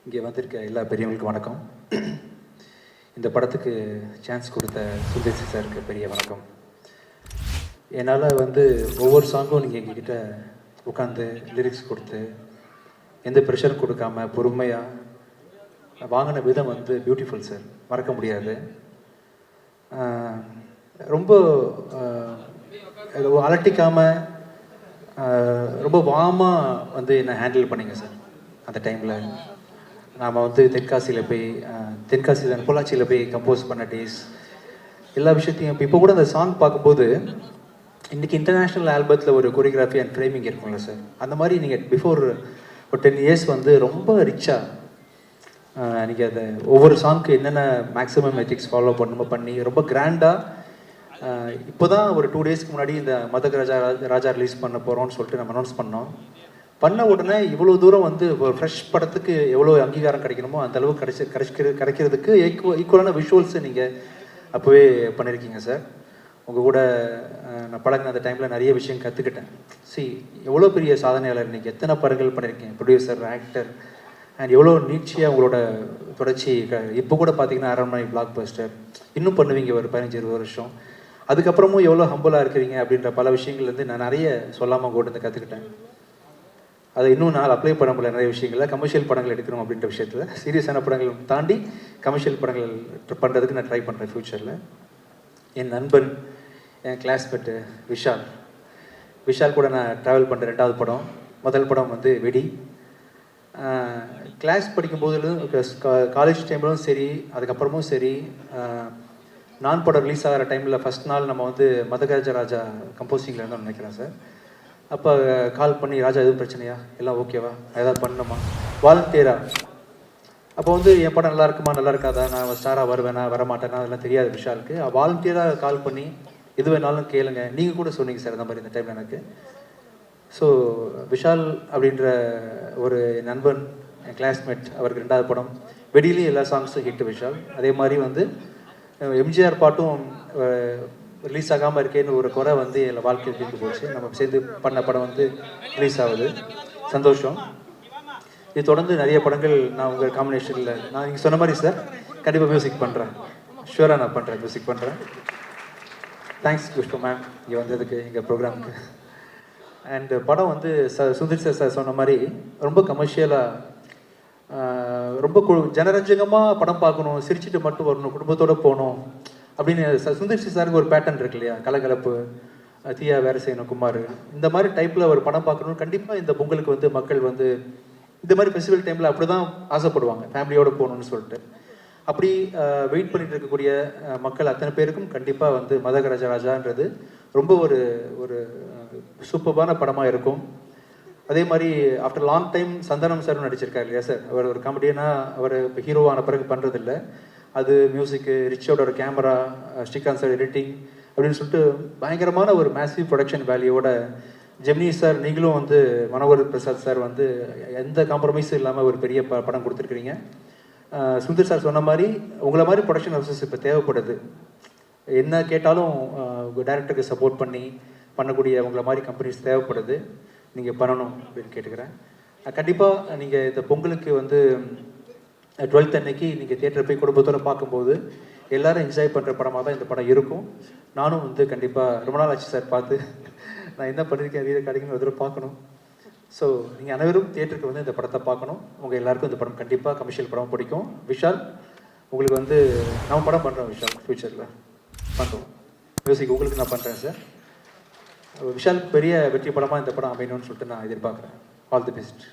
இங்கே வந்திருக்க எல்லா பெரியவங்களுக்கும் வணக்கம். இந்த படத்துக்கு சான்ஸ் கொடுத்த சுந்தர் சாருக்கு பெரிய வணக்கம். என்னால் ஒவ்வொரு சாங்கும் நீங்கள் எங்ககிட்ட உட்காந்து லிரிக்ஸ் கொடுத்து எந்த ப்ரெஷரும் கொடுக்காம பொறுமையாக வாங்கின விதம் பியூட்டிஃபுல் சார், மறக்க முடியாது. ரொம்ப அலட்டிக்காமல் ரொம்ப வார்மாக என்னை ஹேண்டில் பண்ணிங்க சார். அந்த டைமில் நாம் தென்காசியில் போய் தென்காசியில் பொள்ளாச்சியில் போய் கம்போஸ் பண்ண டேஸ் எல்லா விஷயத்தையும் இப்போ கூட அந்த சாங் பார்க்கும்போது இன்றைக்கி இன்டர்நேஷ்னல் ஆல்பத்தில் ஒரு கொரியோகிராஃபி அண்ட் ஃப்ரேமிங் இருக்குங்களா சார், அந்த மாதிரி நீங்கள் பிஃபோர் ஒரு 10 இயர்ஸ் ரொம்ப ரிச்சாக நீங்கள் அதை ஒவ்வொரு சாங்க்கு என்னென்ன மேக்ஸிமம் எத்திக்ஸ் ஃபாலோ பண்ணி ரொம்ப கிராண்டாக இப்போ தான் ஒரு 2 டேஸ்க்கு முன்னாடி இந்த மதக ராஜா ரிலீஸ் பண்ண போகிறோம்னு சொல்லிட்டு நம்ம அனௌன்ஸ் பண்ண உடனே இவ்வளோ தூரம் ஒரு ஃப்ரெஷ் படத்துக்கு எவ்வளோ அங்கீகாரம் கிடைக்கணுமோ அந்த அளவுக்கு கிடைக்கிறதுக்கு ஈக்குவலான விஷுவல்ஸை நீங்கள் அப்போவே பண்ணியிருக்கீங்க சார். உங்கள் கூட நான் பழகின அந்த டைமில் நிறைய விஷயம் கற்றுக்கிட்டேன். எவ்வளோ பெரிய சாதனையாளர், நீங்கள் எத்தனை படங்கள் பண்ணியிருக்கீங்க, ப்ரொடியூசர், ஆக்டர், அண்ட் எவ்வளோ நீட்சியாக உங்களோட தொடர்ச்சி. இப்போ கூட பார்த்தீங்கன்னா அரண்மனை, பிளாக் பஸ்டர், இன்னும் பண்ணுவீங்க ஒரு 15-20 வருஷம். அதுக்கப்புறமும் எவ்வளோ ஹம்பிளாக இருக்கிறீங்க அப்படின்ற பல விஷயங்கள்லேருந்து நான் நிறைய சொல்லாமல் கூட கற்றுக்கிட்டேன். அதை இன்னும் நான் அப்ளை பண்ண முடியல. நிறைய விஷயங்களில் கமர்ஷியல் படங்கள் எடுக்கணும் அப்படின்ற விஷயத்தில் சீரியஸான படங்கள் தாண்டி கமர்ஷியல் படங்கள் பண்ணுறதுக்கு நான் ட்ரை பண்ணுறேன் ஃப்யூச்சரில். என் நண்பன், என் கிளாஸ்மேட்டு விஷால் கூட நான் ட்ராவல் பண்ணுற 2வது படம். முதல் படம் வெடி. கிளாஸ் படிக்கும்போதும் காலேஜ் டைம்லும் சரி, அதுக்கப்புறமும் சரி, நான் படம் ரிலீஸ் ஆகிற டைமில் ஃபஸ்ட் நாள் நம்ம மதகராஜ ராஜா கம்போசிங்கில் இருந்தோம்னு நினைக்கிறேன் சார். அப்போ கால் பண்ணி, ராஜா எதுவும் பிரச்சனையா, எல்லாம் ஓகேவா, ஏதாவது பண்ணணுமா, வாலண்டியரா. அப்போ என் படம் நல்லா இருக்குமா, நல்லா இருக்காதா, நான் ஸ்டாராக வருவேனா வரமாட்டேனா, அதெல்லாம் தெரியாது விஷாலுக்கு. வாலண்டியராக கால் பண்ணி எது வேணாலும் கேளுங்க, நீங்கள் கூட சொன்னீங்க சார் அந்த மாதிரி இந்த டைமில் எனக்கு. ஸோ விஷால் அப்படின்ற ஒரு நண்பன், என் கிளாஸ்மேட், அவருக்கு 2வது படம் வெடியிலேயே எல்லா சாங்ஸும் ஹிட் விஷால். அதே மாதிரி எம்ஜிஆர் பாட்டும் ரிலீஸ் ஆகாமல் இருக்கேன்னு ஒரு குறை என் வாழ்க்கையில் தீர்ந்து போச்சு. நம்ம சேர்ந்து பண்ண படம் ரிலீஸ் ஆகுது, சந்தோஷம். இது தொடர்ந்து நிறைய படங்கள் நான் உங்கள் காம்பினேஷனில் நான் நீங்கள் சொன்ன மாதிரி சார் கண்டிப்பாக மியூசிக் பண்ணுறேன். ஷூராக நான் பண்ணுறேன், மியூசிக் பண்ணுறேன். தேங்க்ஸ் புஷ்பா மேம் இங்கே வந்ததுக்கு எங்கள் ப்ரோக்ராமுக்கு. அண்டு படம் சுந்தர் சார் சொன்ன மாதிரி ரொம்ப கமர்ஷியலாக, ரொம்ப ஜனரஞ்சகமாக படம் பார்க்கணும், சிரிச்சுட்டு மட்டும் வரணும், குடும்பத்தோடு போகணும் அப்படின்னு சுந்தர் சாருக்கு ஒரு பேட்டர்ன் இருக்கு இல்லையா, கலகலப்பு, தீயா வேறு செய்யணும், குமார், இந்த மாதிரி டைப்பில் ஒரு படம் பார்க்கணும். கண்டிப்பாக இந்த பொங்கலுக்கு மக்கள் இந்த மாதிரி ஃபெஸ்டிவல் டைமில் அப்படி தான் ஆசைப்படுவாங்க, ஃபேமிலியோடு போகணுன்னு சொல்லிட்டு. அப்படி வெயிட் பண்ணிட்டு இருக்கக்கூடிய மக்கள் அத்தனை பேருக்கும் கண்டிப்பாக மதகராஜ ராஜான்றது ரொம்ப ஒரு ஒரு சூப்பர்பான படமாக இருக்கும். அதே மாதிரி ஆஃப்டர் லாங் டைம் சந்தானம் சாரும் நடிச்சிருக்காரு இல்லையா சார். அவர் ஒரு காமெடியனாக அவர் இப்போ ஹீரோவான பிறகு பண்ணுறதில்ல. அது மியூசிக்கு, ரிச்சோட கேமரா, ஸ்ரீகாந்த் சார் எடிட்டிங் அப்படின்னு சொல்லிட்டு பயங்கரமான ஒரு மேசிவ் ப்ரொடக்ஷன் வேல்யூவோட ஜெமினி சார், நீங்களும் மனோகர் பிரசாத் சார் எந்த காம்ப்ரமைஸும் இல்லாமல் ஒரு பெரிய படம் கொடுத்துருக்குறீங்க. சுந்தர் சார் சொன்ன மாதிரி உங்களை மாதிரி ப்ரொடக்ஷன் ஹவுசஸ் இப்போ தேவைப்படுது. என்ன கேட்டாலும் டைரக்டருக்கு சப்போர்ட் பண்ணக்கூடிய உங்களை மாதிரி கம்பெனிஸ் தேவைப்படுது. நீங்கள் பண்ணணும் அப்படின்னு கேட்டுக்கிறேன். கண்டிப்பாக நீங்கள் இந்த பொங்கலுக்கு 12th அன்னைக்கு நீங்கள் தியேட்டர் போய் குடும்பத்தோடு பார்க்கும்போது எல்லோரும் என்ஜாய் பண்ணுற படமாக தான் இந்த படம் இருக்கும். நானும் கண்டிப்பாக ரொம்ப நாள் ஆச்சு சார் பார்த்து, நான் என்ன பண்ணியிருக்கேன் வீடு கிடைக்கணும் ஒரு தடவை பார்க்கணும். ஸோ நீங்கள் அனைவரும் தியேட்டருக்கு இந்த படத்தை பார்க்கணும். உங்கள் எல்லாருக்கும் இந்த படம் கண்டிப்பாக கமர்ஷியல் படம் பிடிக்கும். விஷால் உங்களுக்கு நம்ம படம் பண்ணுறோம் விஷால், ஃப்யூச்சரில் பண்ணுறோம். மியூசிக் உங்களுக்கு நான் பண்ணுறேன் சார். விஷாலுக்கு பெரிய வெற்றி படமாக இந்த படம் அமையணும்னு சொல்லிட்டு நான் எதிர்பார்க்குறேன். All the best.